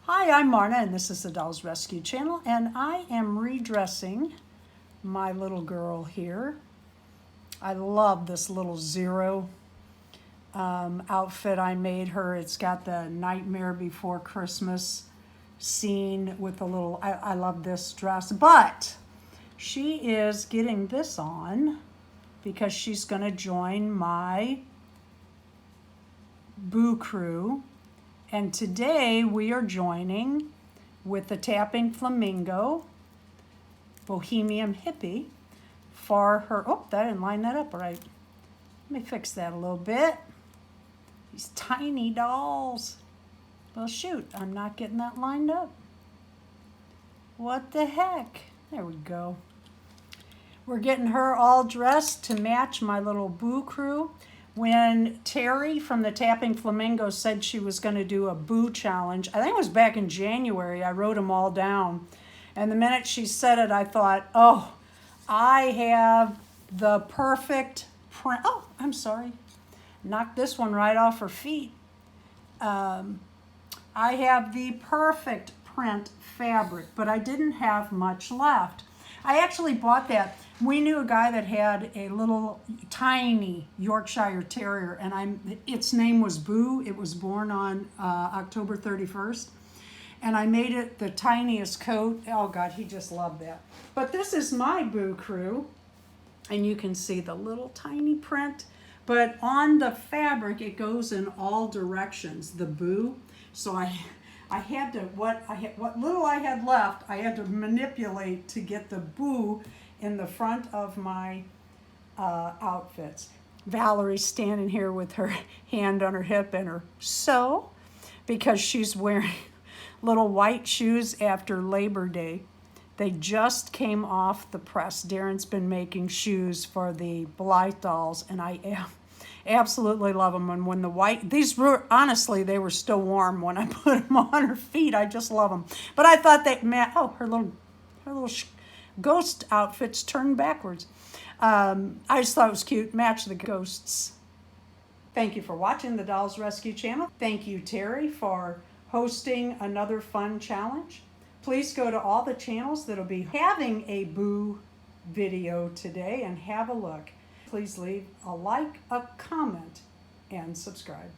Hi, I'm Marna, and this is the Dolls Rescue Channel, and I am redressing my little girl here. I love this little zero outfit I made her. It's got the Nightmare Before Christmas scene with a little, I love this dress, but she is getting this on because she's going to join my Boo Crew. And today we are joining with the TappingFlamingo Bohemian Hippie for her, oh, that didn't line that up right. Let me fix that a little bit. These tiny dolls. Well, shoot, I'm not getting that lined up. What the heck? There we go. We're getting her all dressed to match my little Boo Crew. When Terry from the TappingFlamingo said she was going to do a Boo challenge, I think it was back in January, I wrote them all down. And the minute she said it, I thought, oh, I have the perfect print. Oh, I'm sorry. Knocked this one right off her feet. I have the perfect print fabric, but I didn't have much left. I actually bought that. We knew a guy that had a little tiny Yorkshire Terrier, and its name was Boo. It was born on October 31st. And I made it the tiniest coat. Oh God, he just loved that. But this is my Boo Crew, and you can see the little tiny print. But on the fabric, it goes in all directions, the Boo. So I had to, what little I had left, I had to manipulate to get the Boo in the front of my outfits. Valerie's standing here with her hand on her hip and her sew because she's wearing little white shoes after Labor Day. They just came off the press. Darren's been making shoes for the Blythe dolls, and I absolutely love them. And when the white, these were, honestly, they were still warm when I put them on her feet. I just love them. But I thought they, oh, her little ghost outfits turned backwards. I just thought it was cute. Match the ghosts. Thank you for watching the Dolls Rescue Channel. Thank you, Terry, for hosting another fun challenge. Please go to all the channels that'll be having a Boo video today and have a look. Please leave a like, a comment, and subscribe.